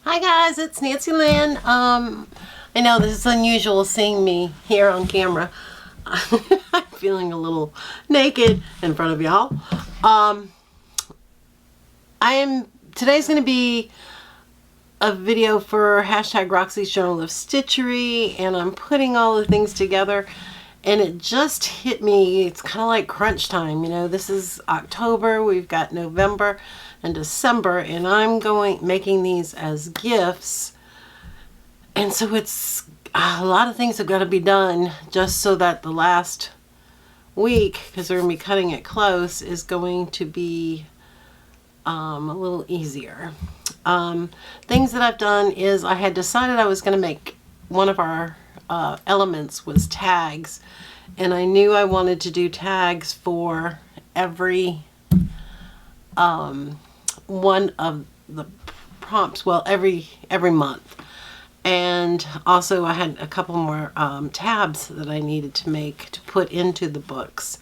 Hi guys, it's Nancy Lynn. I know this is unusual seeing me here on camera. I'm feeling a little naked in front of y'all. Today's going to be a video for hashtag Roxysjournalofstitchery, and I'm putting all the things together, and it just hit me. It's kind of like crunch time, you know. This is October, we've got November and December, and I'm making these as gifts, and so it's a lot of things have got to be done just so that the last week, because we're going to be cutting it close, is going to be a little easier. Things that I've done is I had decided I was going to make one of our elements was tags, and I knew I wanted to do tags for every one of the prompts, well, every month. And also I had a couple more tabs that I needed to make to put into the books.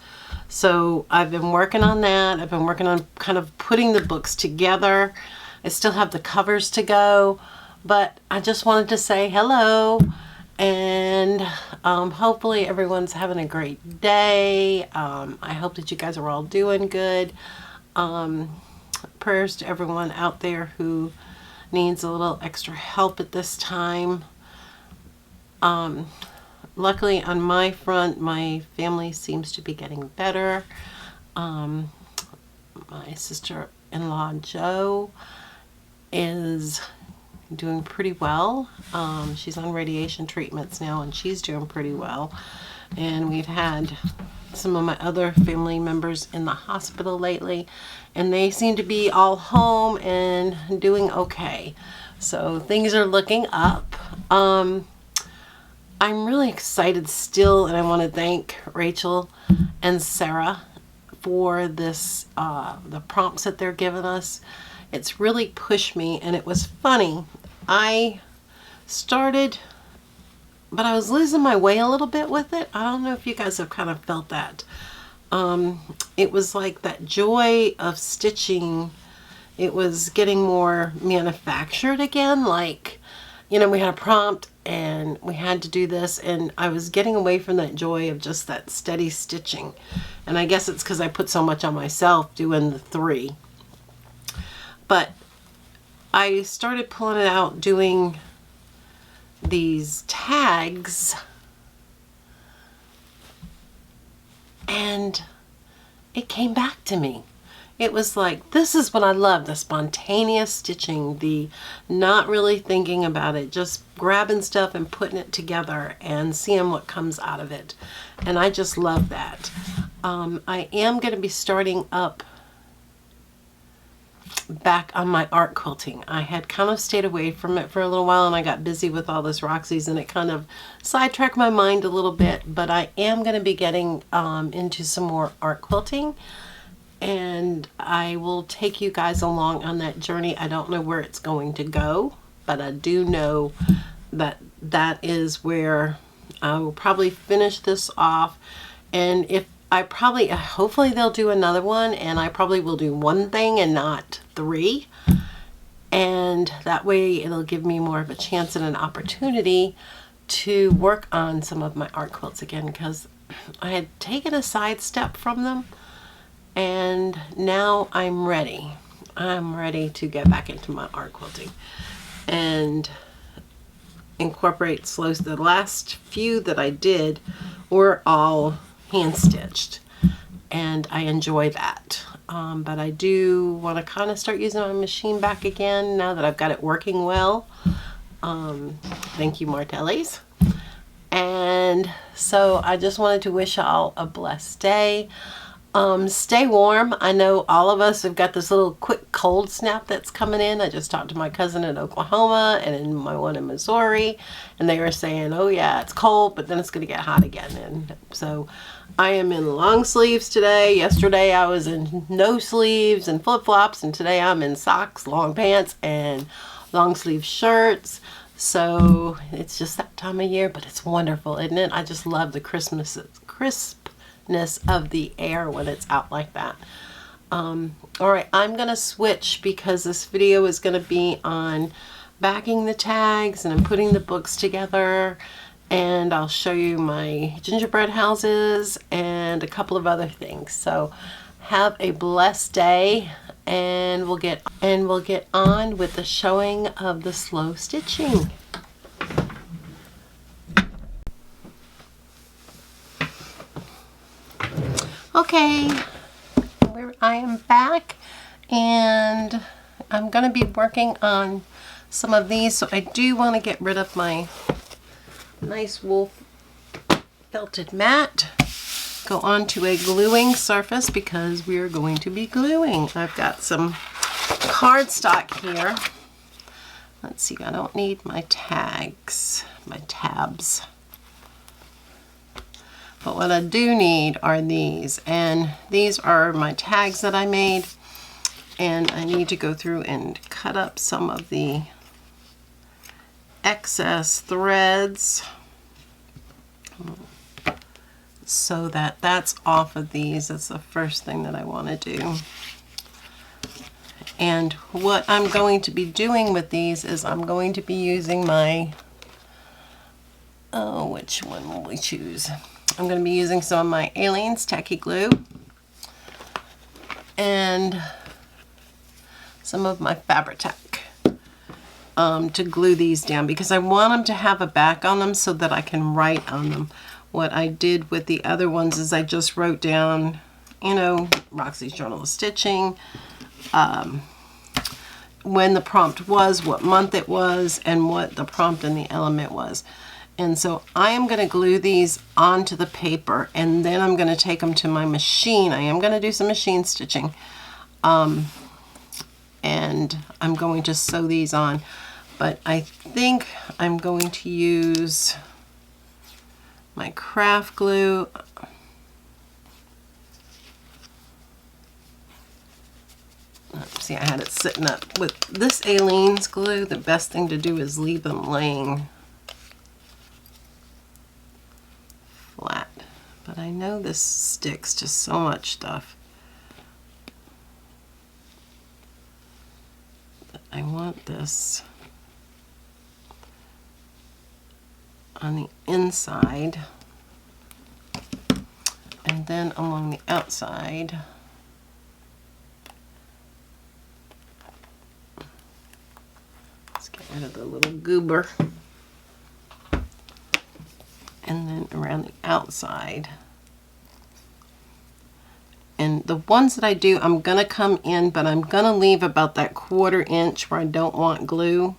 So I've been working on that. I've been working on kind of putting the books together. I still have the covers to go, but I just wanted to say hello, and hopefully everyone's having a great day. I hope that you guys are all doing good. Prayers to everyone out there who needs a little extra help at this time. Luckily on my front, my family seems to be getting better. My sister-in-law Jo is doing pretty well. She's on radiation treatments now, and she's doing pretty well. And we've had some of my other family members in the hospital lately, and they seem to be all home and doing okay. So things are looking up. I'm really excited still, and I want to thank Rachel and Sarah for this, the prompts that they're giving us. It's really pushed me, and it was funny. I started, but I was losing my way a little bit with it. I don't know if you guys have kind of felt that. It was like that joy of stitching. It was getting more manufactured again. Like, you know, we had a prompt and we had to do this, and I was getting away from that joy of just that steady stitching. And I guess it's because I put so much on myself doing the 3. But I started pulling it out, doing these tags, and it came back to me. It was like, this is what I love, the spontaneous stitching, the not really thinking about it, just grabbing stuff and putting it together and seeing what comes out of it. And I just love that. I am going to be starting up back on my art quilting. I had kind of stayed away from it for a little while, and I got busy with all this Roxy's, and it kind of sidetracked my mind a little bit. But I am going to be getting into some more art quilting, and I will take you guys along on that journey. I don't know where it's going to go, but I do know that that is where I will probably finish this off. And if hopefully they'll do another one, and I probably will do one thing and not 3. And that way it'll give me more of a chance and an opportunity to work on some of my art quilts again, because I had taken a sidestep from them, and now I'm ready. I'm ready to get back into my art quilting and incorporate the last few that I did were all hand stitched, and I enjoy that. But I do want to kind of start using my machine back again now that I've got it working well. Thank you, Martellis. And so I just wanted to wish y'all a blessed day. Stay warm. I know all of us have got this little quick cold snap that's coming in. I just talked to my cousin in Oklahoma and my one in Missouri, and they were saying, oh yeah, it's cold, but then it's going to get hot again. And so I am in long sleeves today. Yesterday I was in no sleeves and flip-flops, and today I'm in socks, long pants, and long sleeve shirts. So it's just that time of year, but it's wonderful, isn't it? I just love the crispness of the air when it's out like that. All right, I'm gonna switch because this video is gonna be on backing the tags and I'm putting the books together, and I'll show you my gingerbread houses and a couple of other things. So have a blessed day, and we'll get on with the showing of the slow stitching. Okay, I am back, and I'm going to be working on some of these. So I do want to get rid of my nice wool felted mat, go on to a gluing surface because we're going to be gluing. I've got some cardstock here. Let's see, I don't need my tags, my tabs. But what I do need are these, and these are my tags that I made, and I need to go through and cut up some of the excess threads so that that's off of these. That's the first thing that I want to do. And what I'm going to be doing with these is I'm going to be using my, which one will we choose? I'm going to be using some of my Aleene's Tacky Glue and some of my Fabri-Tac to glue these down, because I want them to have a back on them so that I can write on them. What I did with the other ones is I just wrote down, you know, Roxy's Journal of Stitching, when the prompt was, what month it was, and what the prompt and the element was. And so I am going to glue these onto the paper, and then I'm going to take them to my machine. I am going to do some machine stitching. And I'm going to sew these on. But I think I'm going to use my craft glue. See, I had it sitting up. With this Aleene's glue, the best thing to do is leave them laying flat. But I know this sticks to so much stuff. But I want this on the inside, and then along the outside let's get rid of the little goober, and then around the outside. And the ones that I do, I'm gonna come in, but I'm gonna leave about that 1/4 inch where I don't want glue.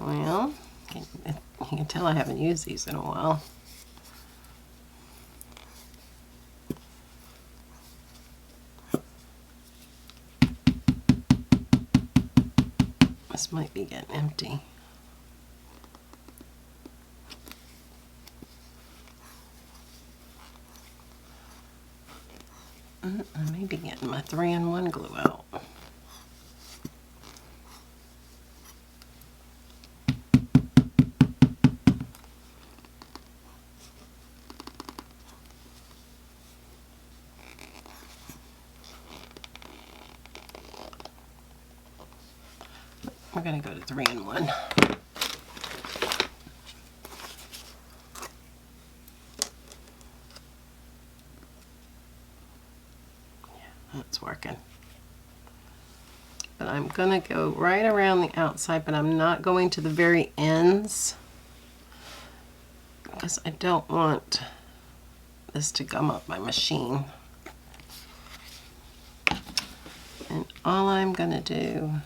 Well, you can tell I haven't used these in a while. This might be getting empty. I may be getting my 3-in-1 glue out. We're going to go to 3-in-1. Yeah, that's working. But I'm going to go right around the outside, but I'm not going to the very ends because I don't want this to gum up my machine. And all I'm going to do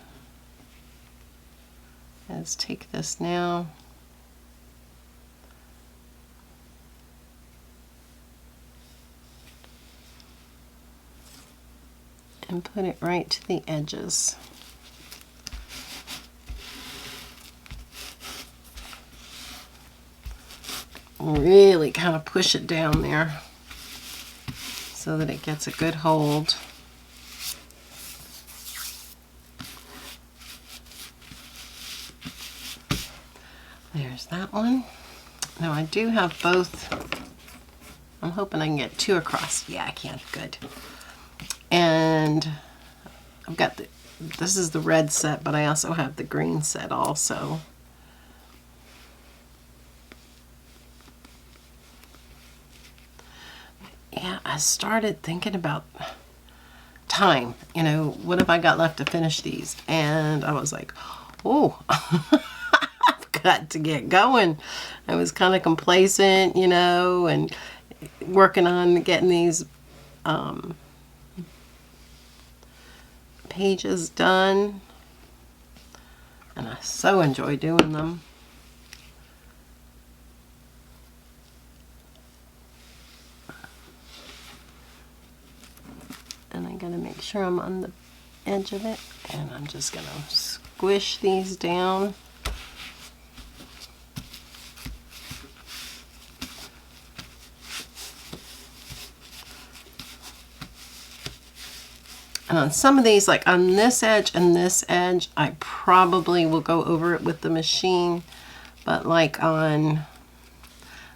is take this now and put it right to the edges. Really kind of push it down there so that it gets a good hold. There's that one. Now I do have both. I'm hoping I can get 2 across. Yeah, I can. Good. And I've got this is the red set, but I also have the green set also. Yeah, I started thinking about time. You know, what have I got left to finish these? And I was like, oh, I've got to get going. I was kind of complacent, you know, and working on getting these pages done. And I so enjoy doing them. And I gotta make sure I'm on the edge of it, and I'm just gonna squish these down. And on some of these, like on this edge and this edge, I probably will go over it with the machine, but like on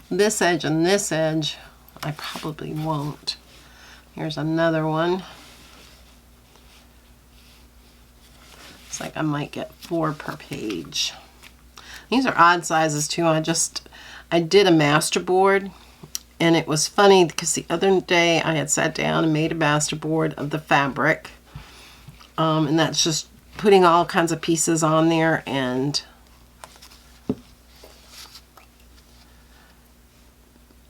this edge and this edge, I probably won't. Here's another one. It's like I might get 4 per page. These are odd sizes too. I did a master board, and it was funny because the other day I had sat down and made a master board of the fabric. And that's just putting all kinds of pieces on there, and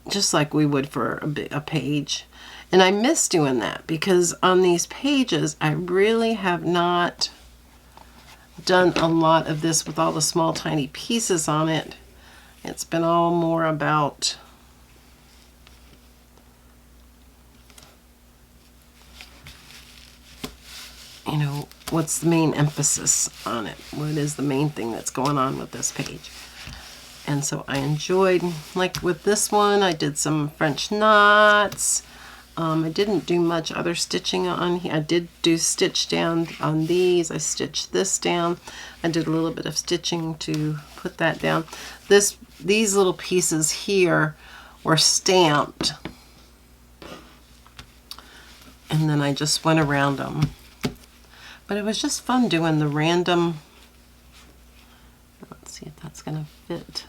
just like we would for a page. And I miss doing that because on these pages, I really have not done a lot of this with all the small tiny pieces on it. It's been all more about you know, what's the main emphasis on it? What is the main thing that's going on with this page? And so I enjoyed, like with this one, I did some French knots. I didn't do much other stitching on here. I did do stitch down on these. I stitched this down. I did a little bit of stitching to put that down. These little pieces here were stamped, and then I just went around them. But it was just fun doing the random. Let's see if that's gonna fit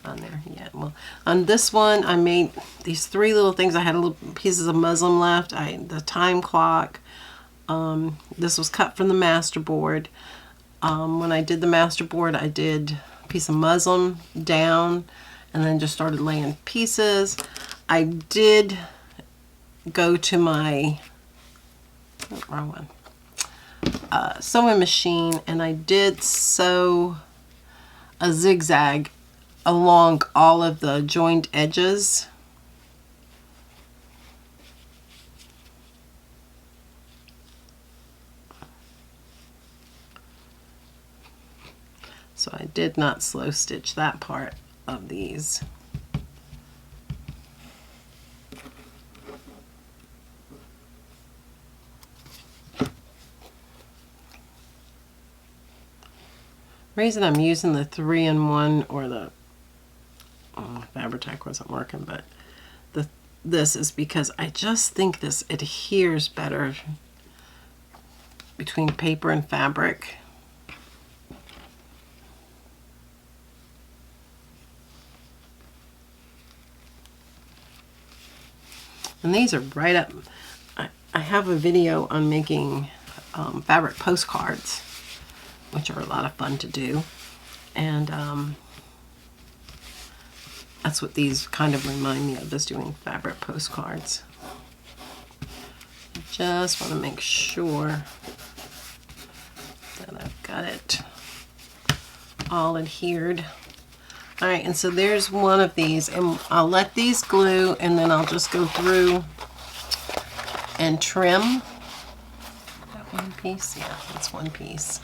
on there. Yeah, well, on this one I made these 3 little things. I had little pieces of muslin left. The time clock. This was cut from the master board. When I did the master board, I did a piece of muslin down and then just started laying pieces. I did go to my wrong one. Sewing machine, and I did sew a zigzag along all of the joined edges. So I did not slow stitch that part of these. The reason I'm using the 3-in-1 or the Fabri-Tac wasn't working, but this is because I just think this adheres better between paper and fabric. And these are right up. I have a video on making fabric postcards, which are a lot of fun to do, and that's what these kind of remind me of, is doing fabric postcards. I just want to make sure that I've got it all adhered. All right, and so there's one of these, and I'll let these glue, and then I'll just go through and trim. That one piece? Yeah, that's one piece.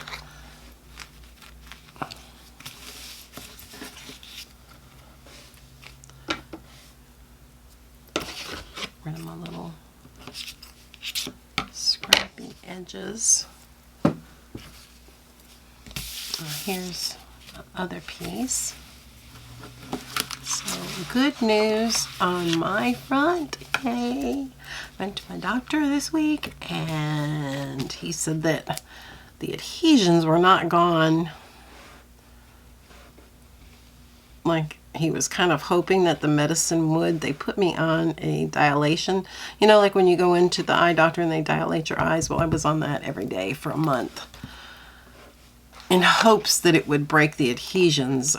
Rid of my little scrappy edges. Here's the other piece. So good news on my front, yay! Went to my doctor this week, and he said that the adhesions were not gone. Like, he was kind of hoping that the medicine would. They put me on a dilation. You know, like when you go into the eye doctor and they dilate your eyes. Well, I was on that every day for a month in hopes that it would break the adhesions.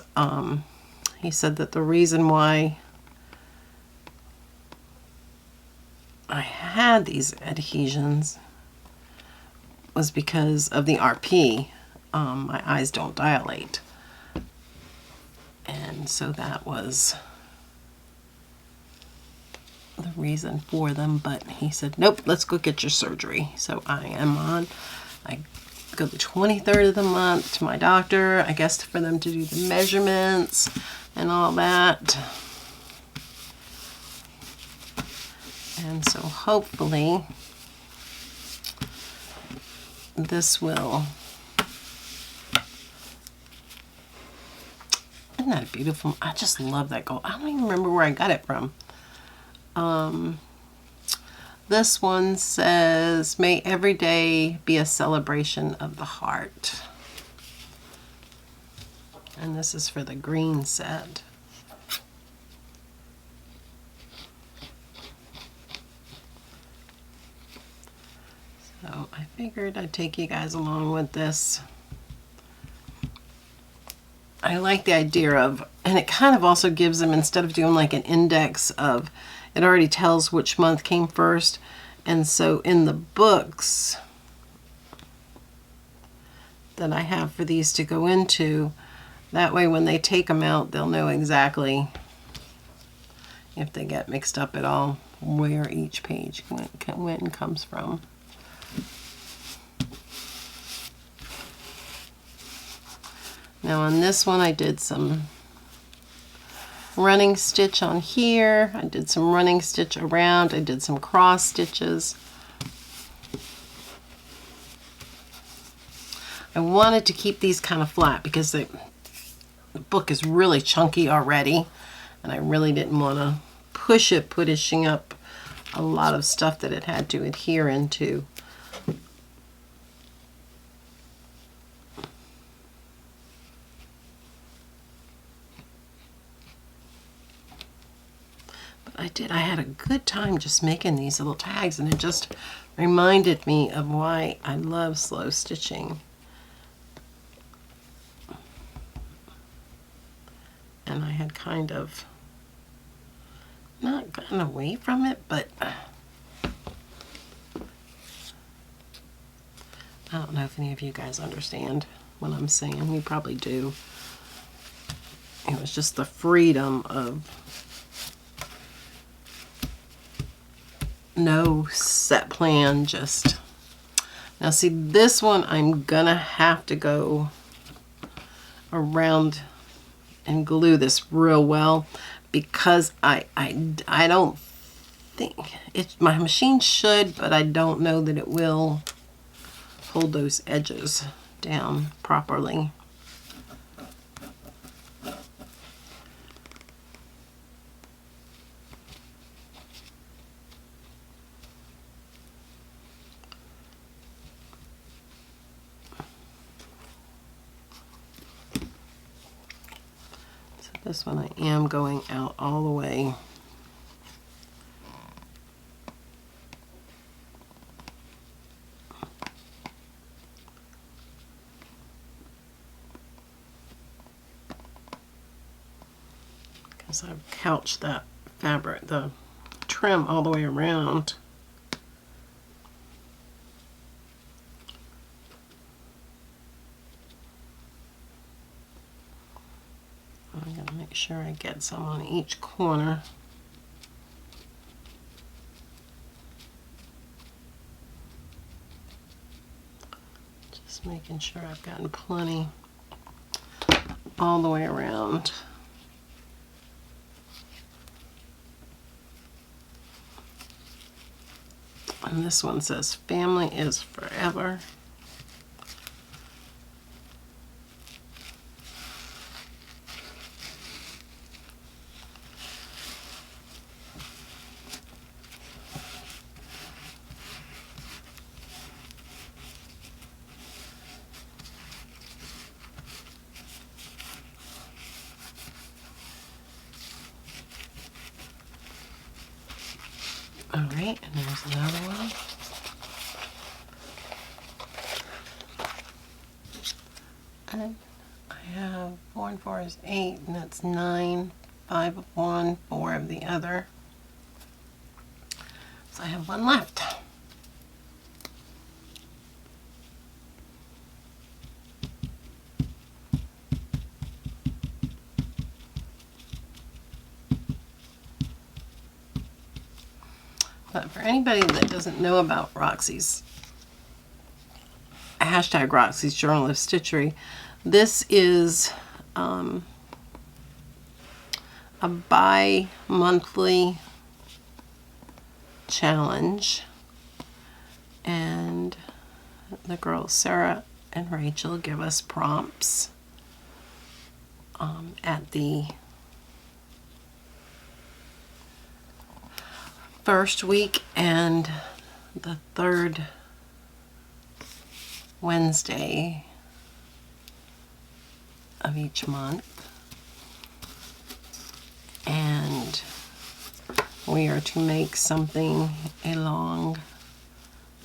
He said that the reason why I had these adhesions was because of the RP. My eyes don't dilate. And so that was the reason for them. But he said, nope, let's go get your surgery. So I go the 23rd of the month to my doctor, I guess, for them to do the measurements and all that. And so hopefully this will... Isn't that beautiful? I just love that gold. I don't even remember where I got it from. This one says, may every day be a celebration of the heart. And this is for the green set. So I figured I'd take you guys along with this. I like the idea of, and it kind of also gives them, instead of doing like an index of, it already tells which month came first. And so in the books that I have for these to go into, that way when they take them out, they'll know exactly, if they get mixed up at all, where each page went and comes from. Now on this one I did some running stitch on here. I did some running stitch around. I did some cross stitches. I wanted to keep these kind of flat because the book is really chunky already, and I really didn't want to push it, pushing up a lot of stuff that it had to adhere into. I had a good time just making these little tags, and it just reminded me of why I love slow stitching. And I had kind of not gotten away from it, but I don't know if any of you guys understand what I'm saying. You probably do. It was just the freedom of no set plan, just... Now see, this one I'm gonna have to go around and glue this real well, because I don't think my machine should, but I don't know that it will hold those edges down properly. This one I am going out all the way. Because I've couched that fabric, the trim, all the way around. I'm going to make sure I get some on each corner. Just making sure I've gotten plenty all the way around. And this one says, family is forever. All right, and there's another one. And I have 4 and 4 is 8, and that's 9. 5 of one, 4 of the other. So I have one left. But for anybody that doesn't know about Roxy's, hashtag Roxy's Journal of Stitchery, this is a bi-monthly challenge, and the girls Sarah and Rachel give us prompts at the first week and the third Wednesday of each month, and we are to make something along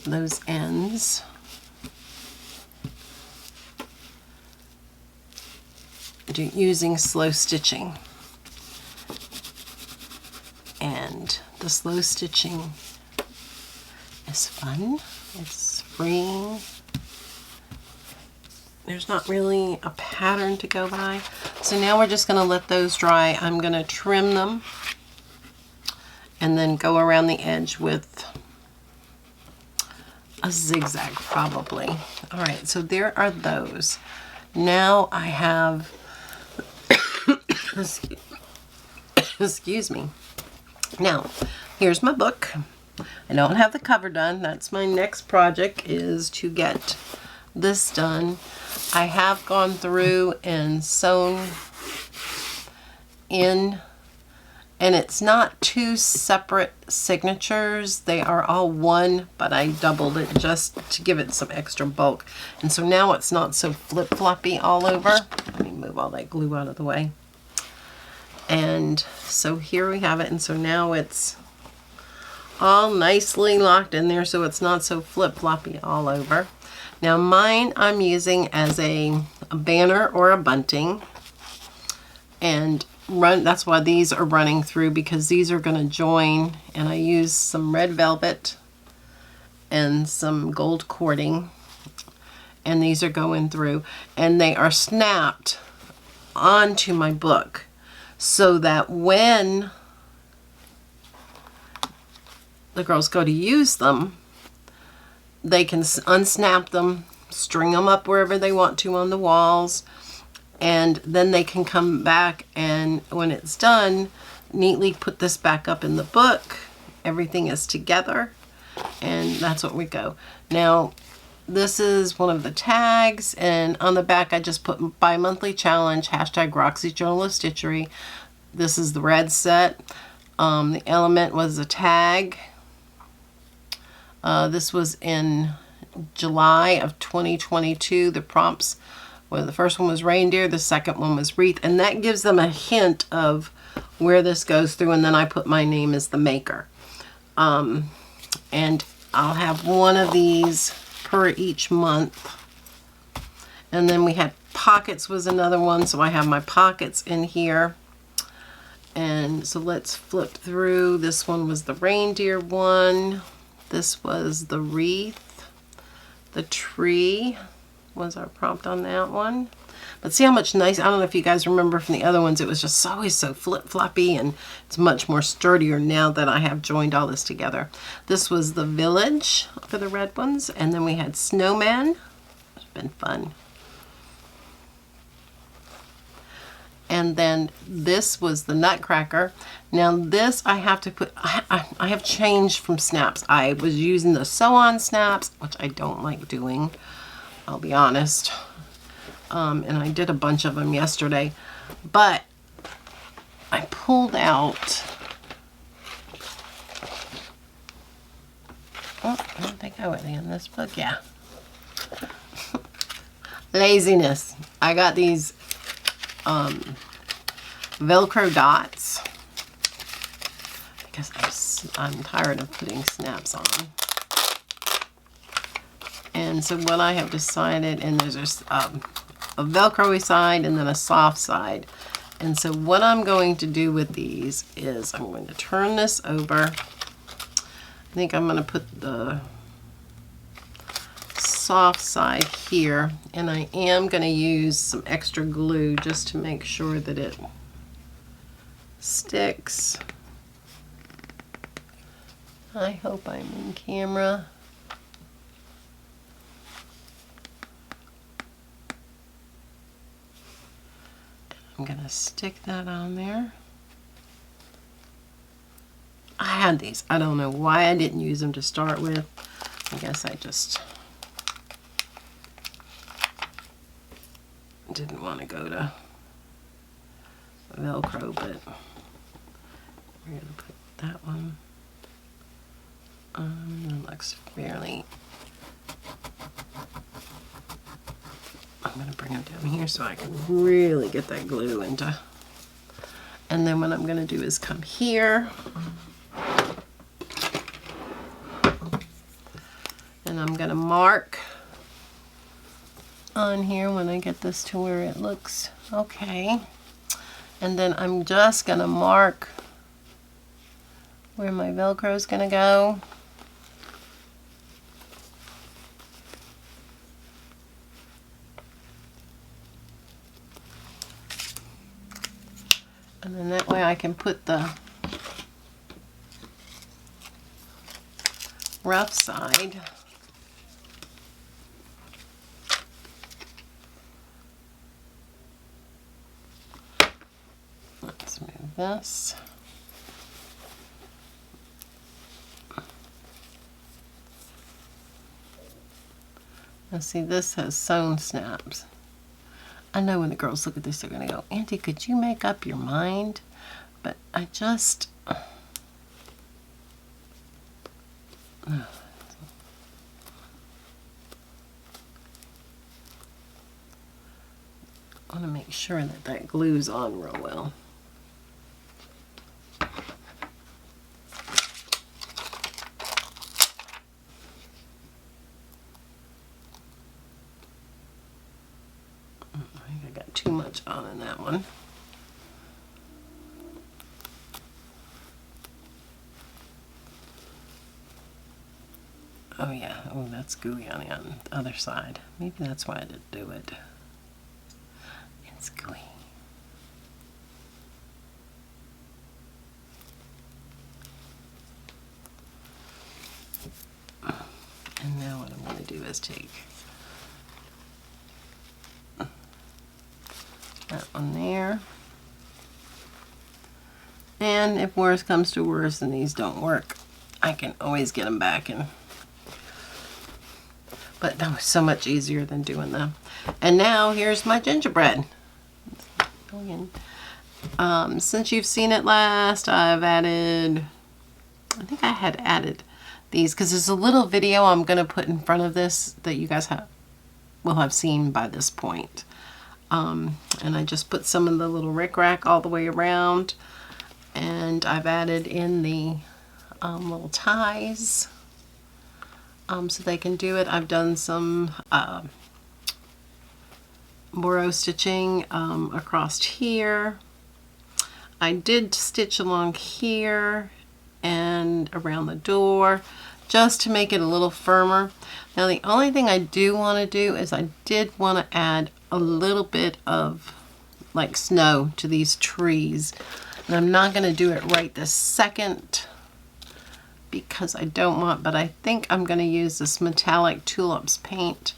those ends. Using slow stitching, and the slow stitching is fun, it's freeing. There's not really a pattern to go by. So now we're just going to let those dry. I'm going to trim them and then go around the edge with a zigzag probably. All right, so there are those. Now I have, excuse me. Now, here's my book. I don't have the cover done. That's my next project, is to get this done. I have gone through and sewn in, and it's not two separate signatures. They are all one, but I doubled it just to give it some extra bulk. And so now it's not so flip-floppy all over. Let me move all that glue out of the way. And so here we have it, and so now it's all nicely locked in there, so it's not so flip-floppy all over. Now mine I'm using as a banner or a bunting, and that's why these are running through, because these are going to join, and I use some red velvet and some gold cording, and these are going through, and they are snapped onto my book so that when the girls go to use them, they can unsnap them, string them up wherever they want to on the walls, and then they can come back and when it's done, neatly put this back up in the book. Everything is together, and that's what we go. Now, this is one of the tags, and on the back I just put bi-monthly challenge, hashtag Roxy's Journal of Stitchery. This is the red set. The element was a tag. This was in July of 2022. The prompts, well, the first one was reindeer, the second one was wreath, and that gives them a hint of where this goes through, and then I put my name as the maker. And I'll have one of these per each month. And then we had pockets was another one, so I have my pockets in here. And so let's flip through. This one was the reindeer one. This was the wreath. The tree was our prompt on that one. But see how much nice, I don't know if you guys remember from the other ones, it was just always so flip-floppy, and it's much more sturdier now that I have joined all this together. This was the village for the red ones, and then we had snowman. It's been fun. And then this was the nutcracker. Now this I have to put, I have changed from snaps. I was using the sew-on snaps, which I don't like doing, I'll be honest. And I did a bunch of them yesterday, but I pulled out, oh, I don't think I went in this book, yeah. Laziness. I got these Velcro dots, because I'm tired of putting snaps on. And so what I have decided, and there's a Velcro-y side and then a soft side. And so what I'm going to do with these is I'm going to turn this over. I think I'm going to put the soft side here, and I am going to use some extra glue just to make sure that it sticks. I hope I'm in camera. I'm going to stick that on there. I had these. I don't know why I didn't use them to start with. I guess I just didn't want to go to Velcro, but we're going to put that one on. It looks fairly. I'm going to bring it down here so I can really get that glue into. And then what I'm going to do is come here. And I'm going to mark on here when I get this to where it looks okay. And then I'm just going to mark where my Velcro is going to go. And then that way I can put the rough side let's move this. Now see, this has sewn snaps. I know when the girls look at this, they're going to go, Auntie, could you make up your mind? But I just... want to make sure that that glues on real well. Too much on in that one. Oh yeah, oh that's gooey on the other side. Maybe that's why I didn't do it. It's gooey. And now what I'm going to do is take that one there, and if worse comes to worse and these don't work, I can always get them back in. But that was so much easier than doing them. And now here's my gingerbread. Since you've seen it last, I've added, I think I had added these because there's a little video I'm going to put in front of this that you guys will have seen by this point. And I just put some of the little rickrack all the way around, and I've added in the little ties so they can do it. I've done some Moro stitching across here. I did stitch along here and around the door just to make it a little firmer. Now the only thing I do want to do is I did want to add a little bit of like snow to these trees, and I'm not going to do it right this second because I don't want, but I think I'm going to use this metallic tulips paint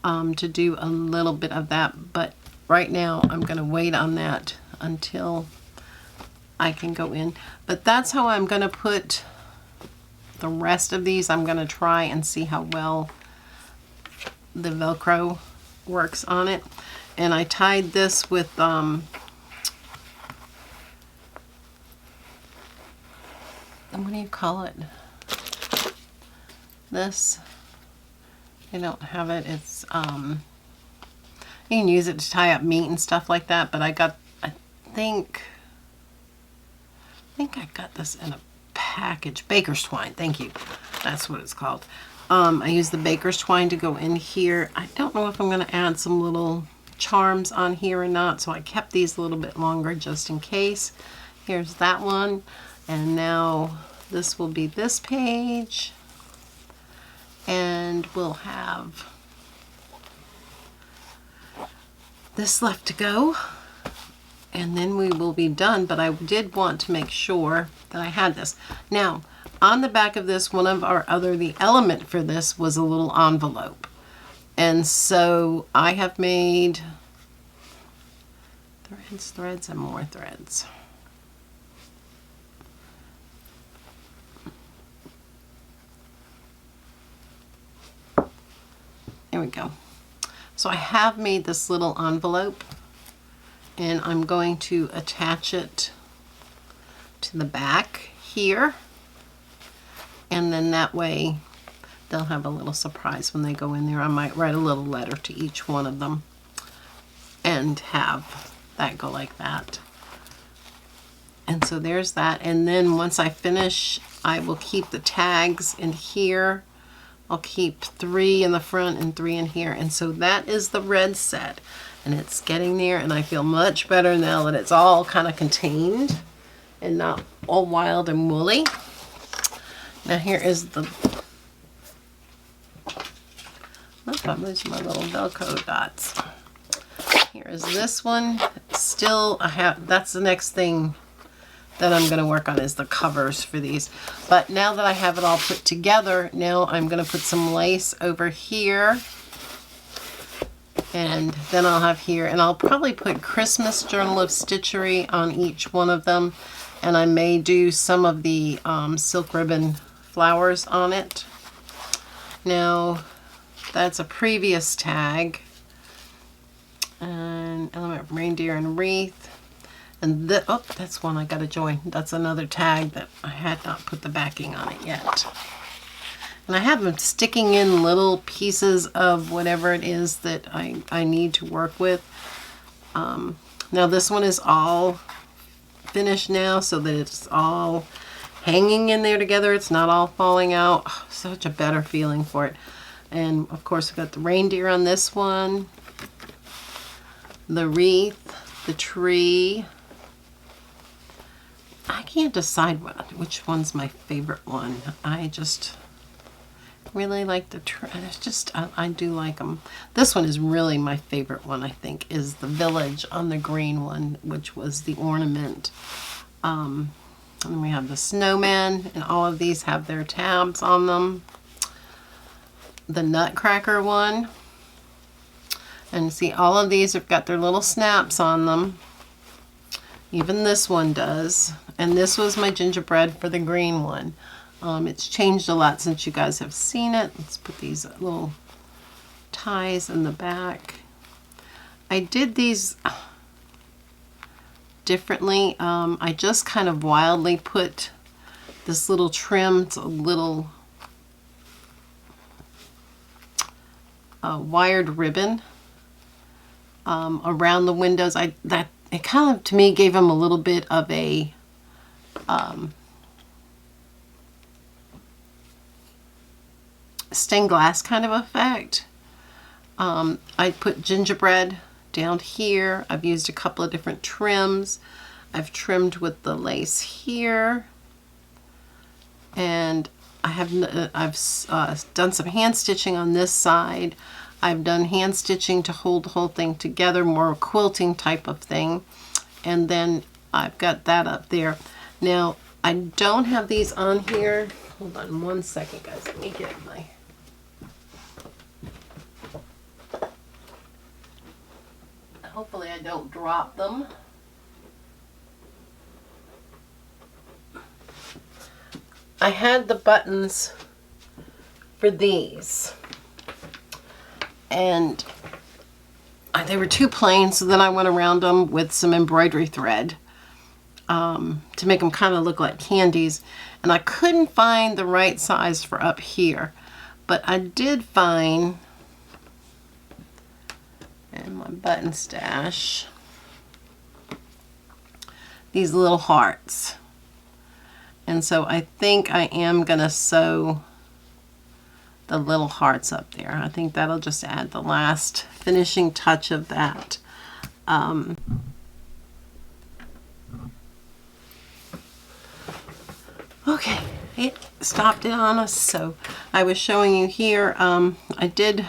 to do a little bit of that, but right now I'm going to wait on that until I can go in. But that's how I'm going to put the rest of these. I'm going to try and see how well the Velcro works on it. And I tied this with what do you call it? This, I don't have it. It's you can use it to tie up meat and stuff like that, but I think I got this in a package. Baker's twine, thank you. That's what it's called. I use the baker's twine to go in here. I don't know if I'm going to add some little charms on here or not, so I kept these a little bit longer just in case. Here's that one, and now this will be this page, and we'll have this left to go, and then we will be done. But I did want to make sure that I had this. Now, on the back of this, one of our the element for this was a little envelope. And so I have made threads, and more threads. There we go. So I have made this little envelope, and I'm going to attach it to the back here. And then that way they'll have a little surprise when they go in there. I might write a little letter to each one of them and have that go like that. And so there's that. And then once I finish, I will keep the tags in here. I'll keep 3 in the front and 3 in here. And so that is the red set. And it's getting there, and I feel much better now that it's all kind of contained and not all wild and woolly. Now here is the, I'm losing my little Velcro dots. Here is this one. Still, that's the next thing that I'm going to work on, is the covers for these. But now that I have it all put together, now I'm going to put some lace over here. And then I'll have here, and I'll probably put Christmas Journal of Stitchery on each one of them. And I may do some of the silk ribbon flowers on it. Now, that's a previous tag. And element reindeer and wreath. And that's one I got to join. That's another tag that I had not put the backing on it yet. And I have them sticking in little pieces of whatever it is that I need to work with. Now this one is all finished now, so that it's all hanging in there together. It's not all falling out. Oh, such a better feeling for it. And of course, we've got the reindeer on this one, the wreath, the tree. I can't decide which one's my favorite one. I just really like the tree. I do like them. This one is really my favorite one, I think, is the village on the green one, which was the ornament. And then we have the snowman, and all of these have their tabs on them. The nutcracker one. And see, all of these have got their little snaps on them. Even this one does. And this was my gingerbread for the green one. It's changed a lot since you guys have seen it. Let's put these little ties in the back. I did these differently. I just kind of wildly put this little trim, it's a little wired ribbon around the windows. It kind of, to me, gave them a little bit of a stained glass kind of effect. I put gingerbread down here. I've used a couple of different trims. I've trimmed with the lace here, and I've done some hand stitching on this side. I've done hand stitching to hold the whole thing together, more quilting type of thing, and then I've got that up there. Now, I don't have these on here. Hold on one second, guys. Let me get my... Hopefully I don't drop them. I had the buttons for these, and they were too plain, so then I went around them with some embroidery thread to make them kind of look like candies. And I couldn't find the right size for up here, but I did find in my button stash these little hearts. And And so I think I am going to sew the little hearts up there. I think that'll just add the last finishing touch of that. Okay, it stopped it on us. So I was showing you here, I did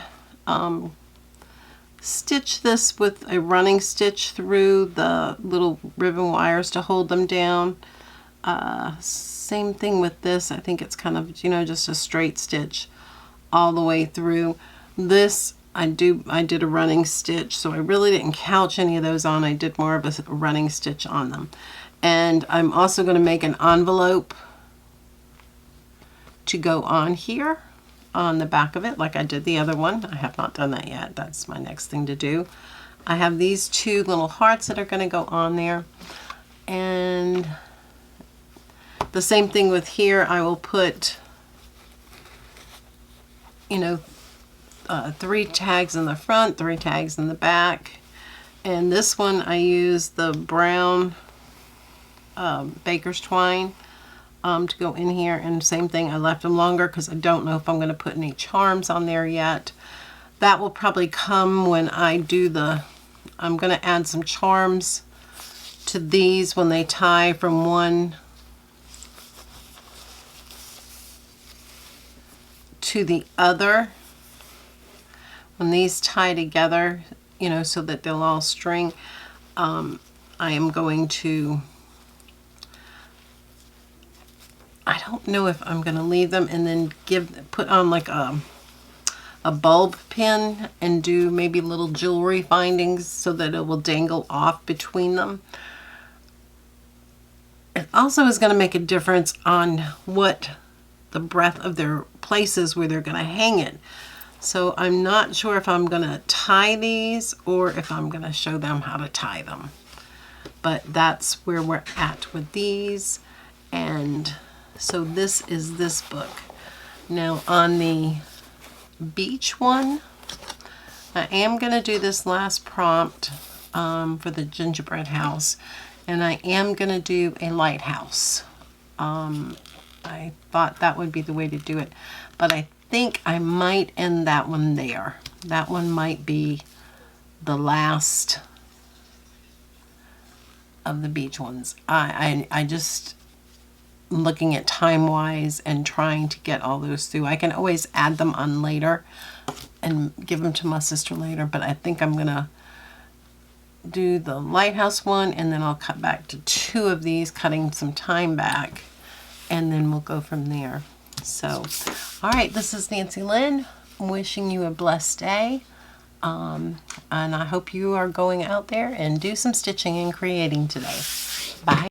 stitch this with a running stitch through the little ribbon wires to hold them down. Same thing with this. I think it's kind of, you know, just a straight stitch all the way through. This I did a running stitch, so I really didn't couch any of those on. I did more of a running stitch on them. And I'm also going to make an envelope to go on here on the back of it like I did the other one. I have not done that yet. That's my next thing to do. I have these two little hearts that are going to go on there, and the same thing with here. I will put, you know, 3 tags in the front, 3 tags in the back, and this one I use the brown baker's twine to go in here, and same thing, I left them longer because I don't know if I'm going to put any charms on there yet. That will probably come when I do I'm going to add some charms to these when they tie from one to the other. When these tie together, you know, so that they'll all string, I am going to, I don't know if I'm going to leave them and then put on like a bulb pin and do maybe little jewelry findings so that it will dangle off between them. It also is going to make a difference on what the breadth of their places where they're going to hang it. So I'm not sure if I'm going to tie these or if I'm going to show them how to tie them. But that's where we're at with these. And so this is this book. Now on the beach one, I am going to do this last prompt for the gingerbread house. And I am going to do a lighthouse. I thought that would be the way to do it. But I think I might end that one there. That one might be the last of the beach ones. I just looking at time wise and trying to get all those through. I can always add them on later and give them to my sister later, but I think I'm gonna do the lighthouse one, and then I'll cut back to 2 of these, cutting some time back, and then we'll go from there. So, all right, this is Nancy Lynn. I'm wishing you a blessed day. And I hope you are going out there and do some stitching and creating today. Bye.